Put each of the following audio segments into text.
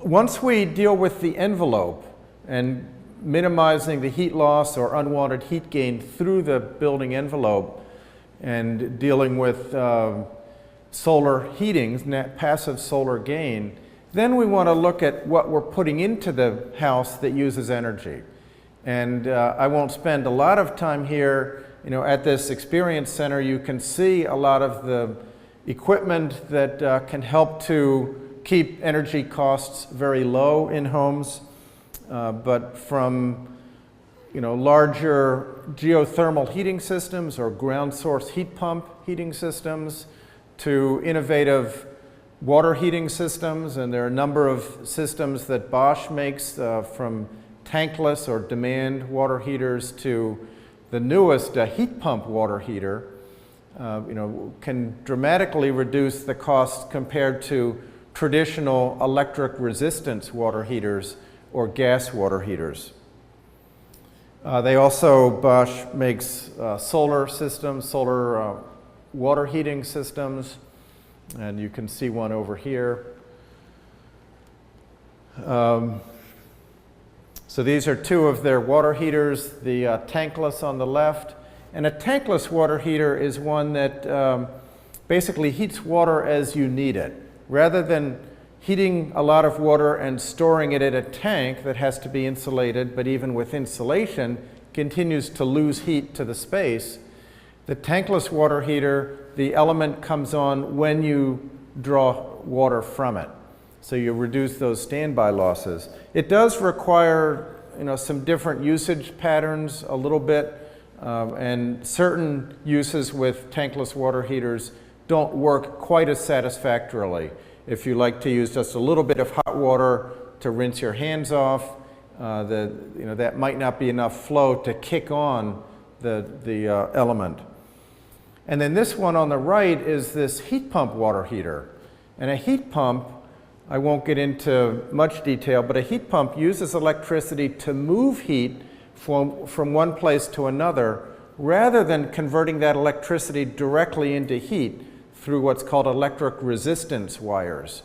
once we deal with the envelope and minimizing the heat loss or unwanted heat gain through the building envelope and dealing with solar heating, passive solar gain, then we want to look at what we're putting into the house that uses energy. And I won't spend a lot of time here. At this experience center, you can see a lot of the equipment that can help to keep energy costs very low in homes. But from larger geothermal heating systems or ground source heat pump heating systems to innovative water heating systems, and there are a number of systems that Bosch makes from tankless or demand water heaters to the newest heat pump water heater, can dramatically reduce the cost compared to traditional electric resistance water heaters or gas water heaters. Bosch makes solar systems, solar water heating systems, and you can see one over here. So these are two of their water heaters, the tankless on the left. And a tankless water heater is one that basically heats water as you need it. Rather than heating a lot of water and storing it in a tank that has to be insulated, but even with insulation, continues to lose heat to the space, the tankless water heater, the element comes on when you draw water from it. So you reduce those standby losses. It does require some different usage patterns a little bit, and certain uses with tankless water heaters don't work quite as satisfactorily. If you like to use just a little bit of hot water to rinse your hands off, that might not be enough flow to kick on the element. And then this one on the right is this heat pump water heater. And a heat pump, I won't get into much detail, but a heat pump uses electricity to move heat from one place to another, rather than converting that electricity directly into heat through what's called electric resistance wires.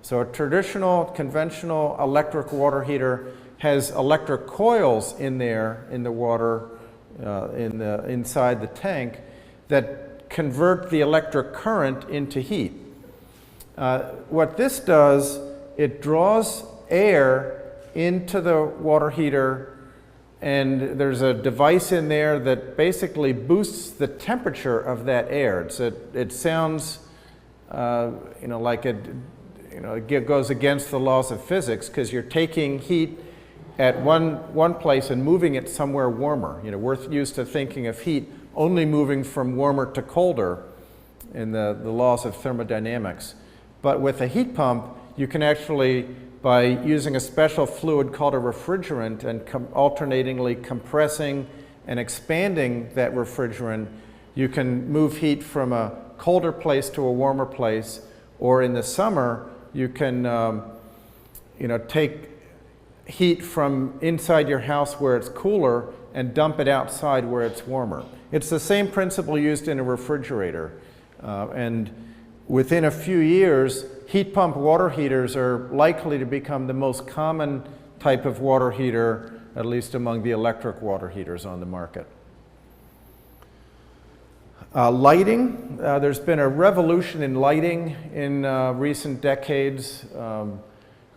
So a traditional, conventional electric water heater has electric coils in there in the water, inside the tank, that convert the electric current into heat. What this does, it draws air into the water heater, and there's a device in there that basically boosts the temperature of that air. It sounds like it goes against the laws of physics, because you're taking heat at one place and moving it somewhere warmer. We're used to thinking of heat only moving from warmer to colder in the laws of thermodynamics. But with a heat pump, you can actually, by using a special fluid called a refrigerant and alternatingly compressing and expanding that refrigerant, you can move heat from a colder place to a warmer place. Or in the summer, you can take heat from inside your house where it's cooler and dump it outside where it's warmer. It's the same principle used in a refrigerator. And within a few years, heat pump water heaters are likely to become the most common type of water heater, at least among the electric water heaters on the market. Lighting, there's been a revolution in lighting in recent decades.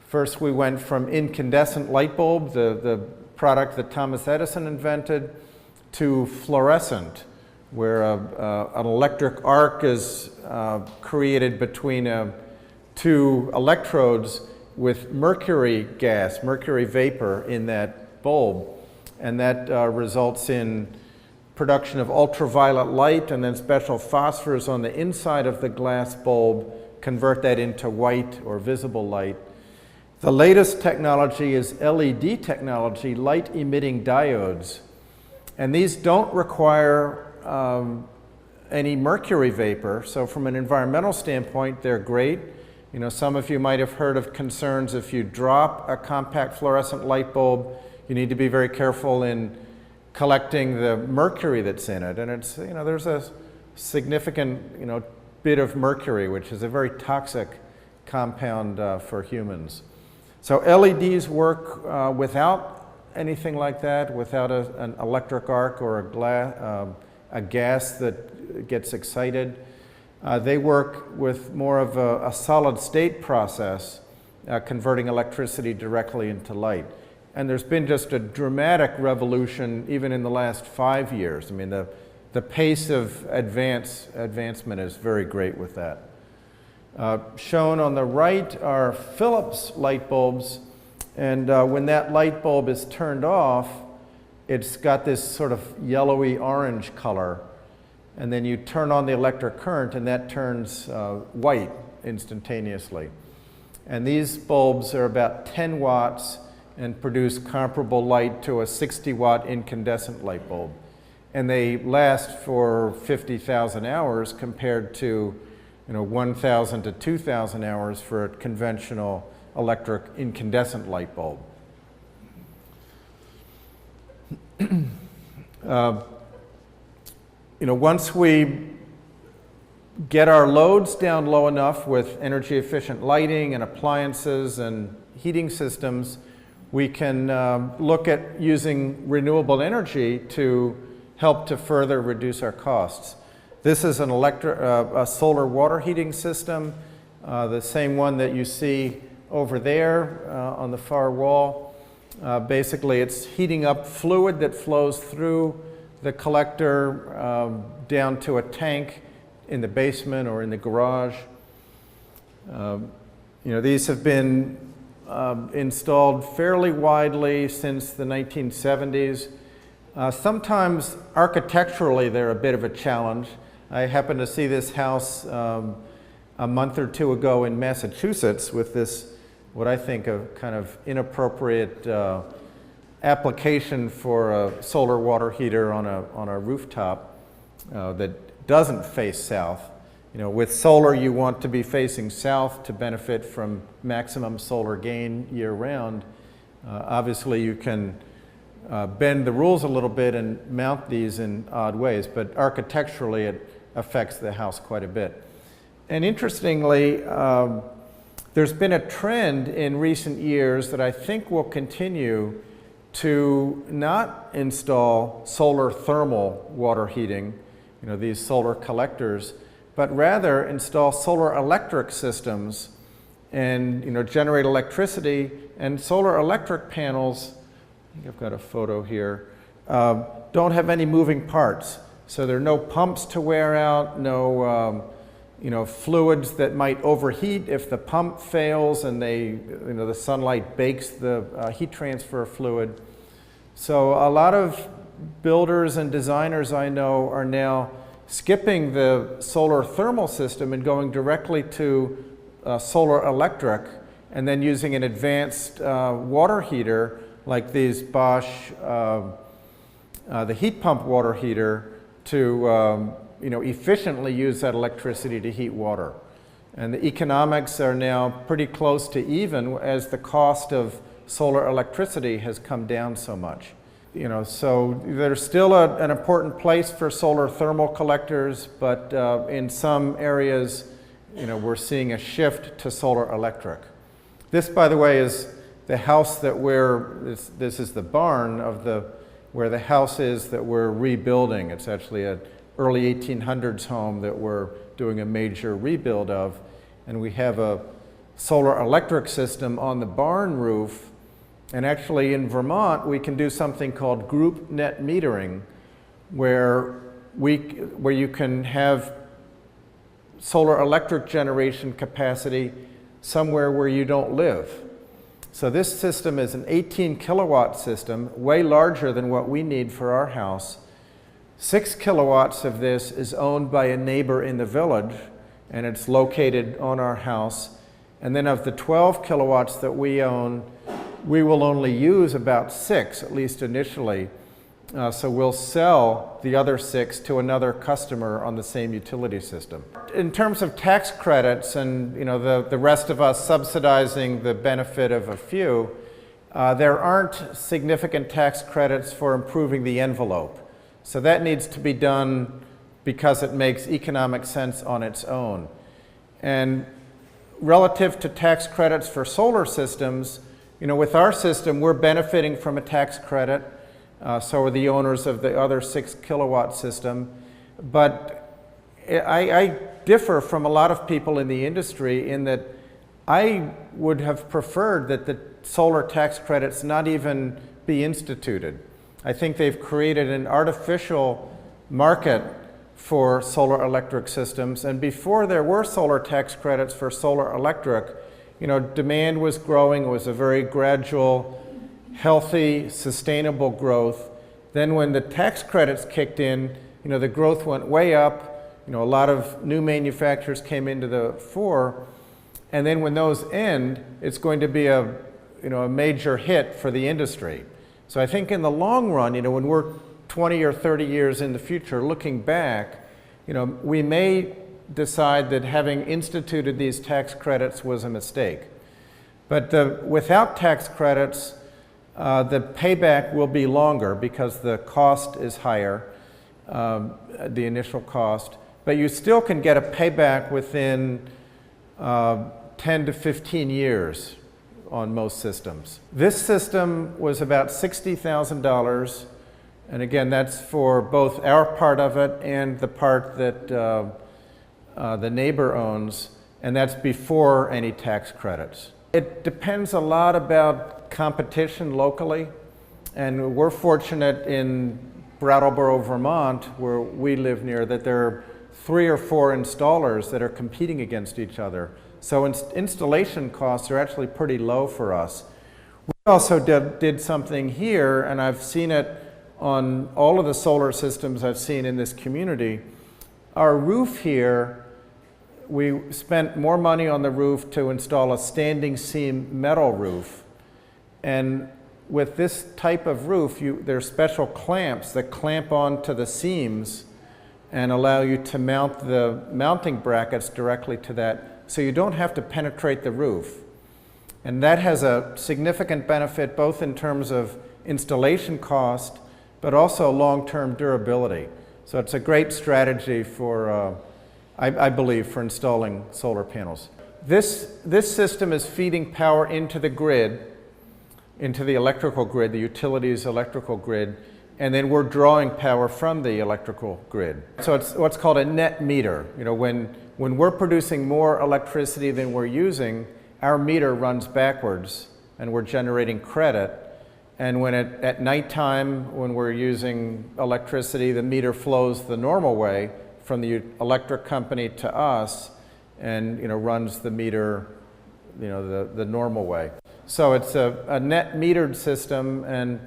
First, we went from incandescent light bulb, the product that Thomas Edison invented, to fluorescent, where an electric arc is created between two electrodes with mercury gas, mercury vapor in that bulb. And that results in production of ultraviolet light, and then special phosphors on the inside of the glass bulb convert that into white or visible light. The latest technology is LED technology, light emitting diodes. And these don't require any mercury vapor, so from an environmental standpoint, they're great. Some of you might have heard of concerns if you drop a compact fluorescent light bulb, you need to be very careful in collecting the mercury that's in it. And it's, there's a significant, bit of mercury, which is a very toxic compound for humans. So LEDs work without anything like that, without an electric arc or a gas that gets excited. They work with more of a solid state process, converting electricity directly into light. And there's been just a dramatic revolution even in the last 5 years. I mean, the pace of advancement is very great with that. Shown on the right are Philips light bulbs, and when that light bulb is turned off, it's got this sort of yellowy orange color, and then you turn on the electric current and that turns white instantaneously. And these bulbs are about 10 watts and produce comparable light to a 60-watt incandescent light bulb. And they last for 50,000 hours compared to 1,000 to 2,000 hours for a conventional electric incandescent light bulb. Once we get our loads down low enough with energy efficient lighting and appliances and heating systems, we can look at using renewable energy to help to further reduce our costs. This is a solar water heating system, the same one that you see over there on the far wall. Basically, it's heating up fluid that flows through the collector down to a tank in the basement or in the garage. These have been installed fairly widely since the 1970s. Sometimes architecturally they're a bit of a challenge. I happened to see this house a month or two ago in Massachusetts with this, what I think of kind of inappropriate application for a solar water heater on a rooftop that doesn't face south. With solar you want to be facing south to benefit from maximum solar gain year round. Obviously you can bend the rules a little bit and mount these in odd ways, but architecturally it affects the house quite a bit. And interestingly, there's been a trend in recent years that I think will continue to not install solar thermal water heating, these solar collectors, but rather install solar electric systems and generate electricity. And solar electric panels, I think I've got a photo here, don't have any moving parts. So there are no pumps to wear out, no fluids that might overheat if the pump fails and the sunlight bakes the heat transfer fluid. So a lot of builders and designers I know are now skipping the solar thermal system and going directly to solar electric, and then using an advanced water heater like these Bosch, the heat pump water heater, to efficiently use that electricity to heat water. And the economics are now pretty close to even as the cost of solar electricity has come down so much. So there's still an important place for solar thermal collectors, but in some areas, we're seeing a shift to solar electric. This, by the way, is the house that this is the barn of where the house is that we're rebuilding. It's actually an early 1800s home that we're doing a major rebuild of, and we have a solar electric system on the barn roof. And actually in Vermont, we can do something called group net metering, where you can have solar electric generation capacity somewhere where you don't live. So this system is an 18 kilowatt system, way larger than what we need for our house. 6 kilowatts of this is owned by a neighbor in the village, and it's located on our house. And then of the 12 kilowatts that we own, we will only use about 6, at least initially. So we'll sell the other 6 to another customer on the same utility system. In terms of tax credits and the rest of us subsidizing the benefit of a few, there aren't significant tax credits for improving the envelope. So that needs to be done because it makes economic sense on its own. And relative to tax credits for solar systems, with our system, we're benefiting from a tax credit. So are the owners of the other 6 kilowatt system. But I differ from a lot of people in the industry in that I would have preferred that the solar tax credits not even be instituted. I think they've created an artificial market for solar electric systems, and before there were solar tax credits for solar electric, demand was growing. It was a very gradual, healthy, sustainable growth. Then when the tax credits kicked in, the growth went way up. A lot of new manufacturers came into the fore, and then when those end, it's going to be a major hit for the industry. So I think in the long run, when we're 20 or 30 years in the future, looking back, we may decide that having instituted these tax credits was a mistake. But without tax credits, the payback will be longer because the cost is higher, the initial cost. But you still can get a payback within 10 to 15 years on most systems. This system was about $60,000, and again, that's for both our part of it and the part that the neighbor owns, and that's before any tax credits. It depends a lot about competition locally, and we're fortunate in Brattleboro, Vermont, where we live near, that there are 3 or 4 installers that are competing against each other. So installation costs are actually pretty low for us. We also did something here, and I've seen it on all of the solar systems I've seen in this community. Our roof here, we spent more money on the roof to install a standing seam metal roof. And with this type of roof, there's special clamps that clamp onto the seams and allow you to mount the mounting brackets directly to that, so you don't have to penetrate the roof. And that has a significant benefit both in terms of installation cost, but also long-term durability. So it's a great strategy for, I believe, for installing solar panels. This system is feeding power into the grid, into the electrical grid, the utilities electrical grid, and then we're drawing power from the electrical grid. So it's what's called a net meter. When we're producing more electricity than we're using, our meter runs backwards and we're generating credit. And when at nighttime, when we're using electricity, the meter flows the normal way from the electric company to us and runs the meter the normal way. So it's a net metered system, and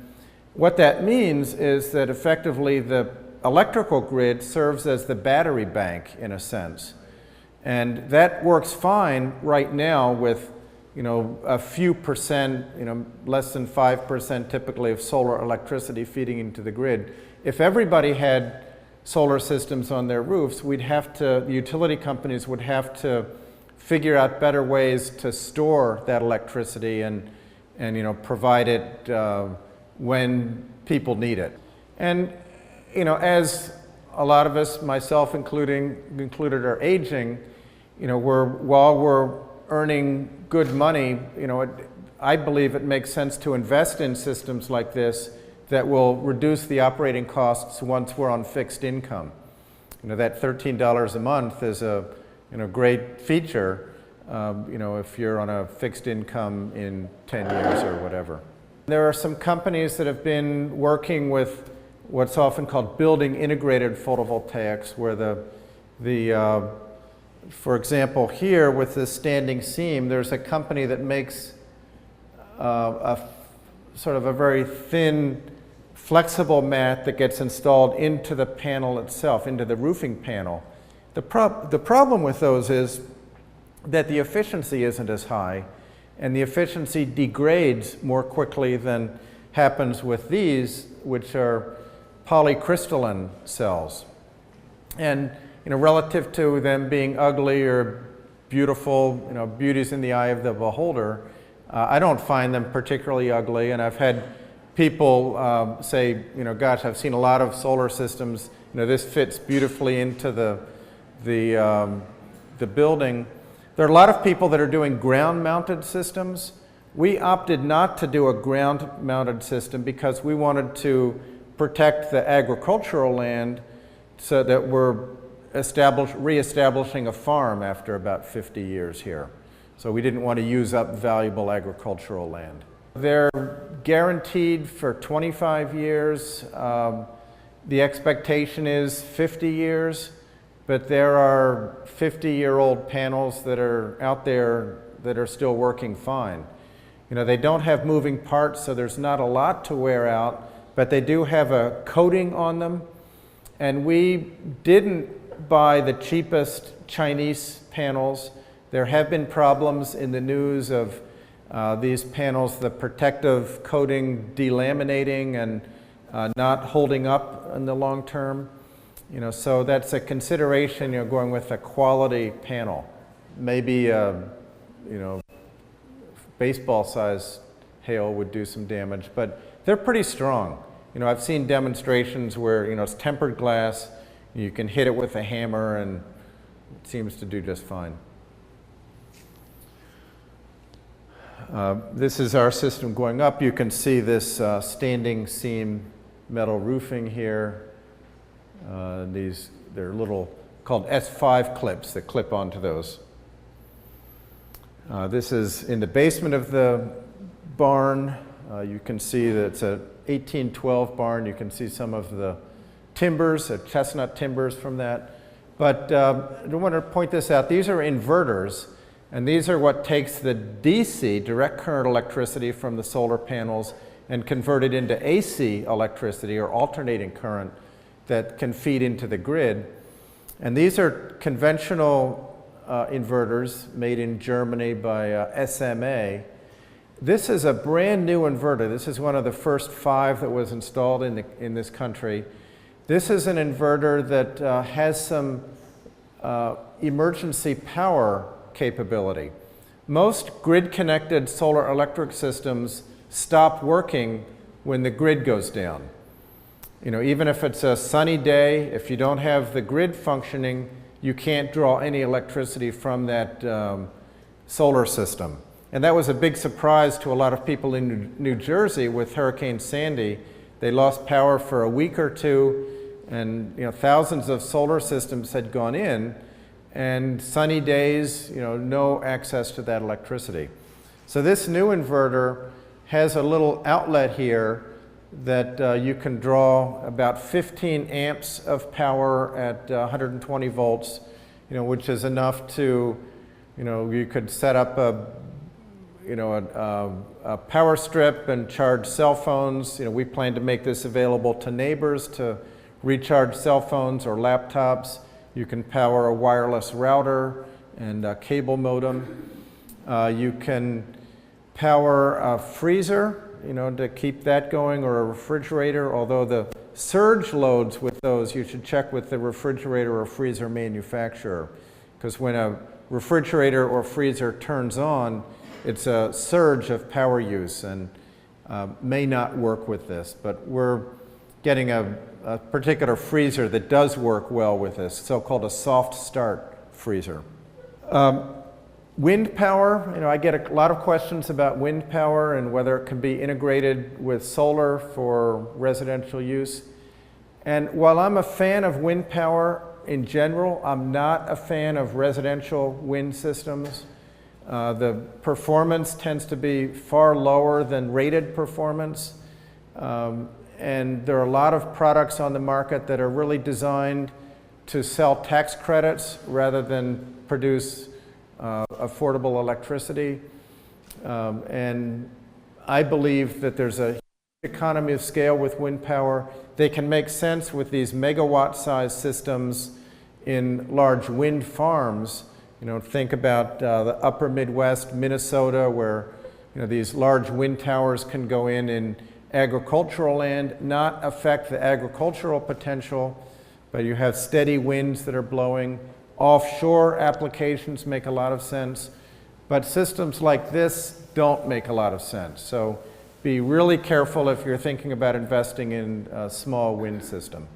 what that means is that effectively the electrical grid serves as the battery bank in a sense. And that works fine right now with a few percent, less than 5% typically of solar electricity feeding into the grid. If everybody had solar systems on their roofs, the utility companies would have to figure out better ways to store that electricity and provide it when people need it. And as a lot of us, myself included, are aging, while we're earning good money, I believe it makes sense to invest in systems like this that will reduce the operating costs once we're on fixed income. That $13 a month is a great feature, if you're on a fixed income in 10 years or whatever. There are some companies that have been working with what's often called building integrated photovoltaics, where for example, here with this standing seam, there's a company that makes a sort of a very thin, flexible mat that gets installed into the panel itself, into the roofing panel. The problem with those is that the efficiency isn't as high, and the efficiency degrades more quickly than happens with these, which are polycrystalline cells. And relative to them being ugly or beautiful, beauty's in the eye of the beholder, I don't find them particularly ugly, and I've had people say, gosh, I've seen a lot of solar systems, this fits beautifully into the building. There are a lot of people that are doing ground-mounted systems We opted not to do a ground-mounted system because we wanted to protect the agricultural land so that we're reestablishing a farm after about 50 years here. So we didn't want to use up valuable agricultural land. They're guaranteed for 25 years. The expectation is 50 years, but there are 50-year-old panels that are out there that are still working fine. You know, they don't have moving parts, so there's not a lot to wear out, but they do have a coating on them. And we didn't buy the cheapest Chinese panels. There have been problems in the news of these panels, the protective coating delaminating and not holding up in the long term. You know, so that's a consideration, you know, going with a quality panel. Maybe, you know, baseball-sized hail would do some damage, but they're pretty strong. You know, I've seen demonstrations where, you know, it's tempered glass, you can hit it with a hammer and it seems to do just fine. This is our system going up. You can see this standing seam metal roofing here. They're little, called S5 clips that clip onto those. This is in the basement of the barn. You can see that it's a 1812 barn. You can see some of the timbers, chestnut timbers from that. But I want to point this out. These are inverters, and these are what takes the DC, direct current electricity from the solar panels, and convert it into AC electricity, or alternating current, that can feed into the grid. And these are conventional inverters made in Germany by SMA. This is a brand new inverter. This is one of the first 5 that was installed in this country. This is an inverter that has some emergency power capability. Most grid-connected solar electric systems stop working when the grid goes down. You know, even if it's a sunny day, if you don't have the grid functioning, you can't draw any electricity from that solar system. And that was a big surprise to a lot of people in New Jersey with Hurricane Sandy. They lost power for a week or two, and you know, thousands of solar systems had gone in, and sunny days, you know, no access to that electricity. So this new inverter has a little outlet here that you can draw about 15 amps of power at 120 volts, you know, which is enough to, you know, you could set up a power strip and charge cell phones. You know, we plan to make this available to neighbors to recharge cell phones or laptops. You can power a wireless router and a cable modem. You can power a freezer, you know, to keep that going, or a refrigerator, although the surge loads with those, you should check with the refrigerator or freezer manufacturer, because when a refrigerator or freezer turns on, it's a surge of power use and may not work with this, but we're getting a particular freezer that does work well with this, so-called a soft start freezer. Wind power, you know, I get a lot of questions about wind power and whether it can be integrated with solar for residential use. And while I'm a fan of wind power in general, I'm not a fan of residential wind systems. The performance tends to be far lower than rated performance. And there are a lot of products on the market that are really designed to sell tax credits rather than produce affordable electricity. And I believe that there's a economy of scale with wind power. They can make sense with these megawatt-sized systems in large wind farms. You know, think about the upper Midwest, Minnesota, where, you know, these large wind towers can go in agricultural land, not affect the agricultural potential, but you have steady winds that are blowing. Offshore applications make a lot of sense, but systems like this don't make a lot of sense. So be really careful if you're thinking about investing in a small wind system.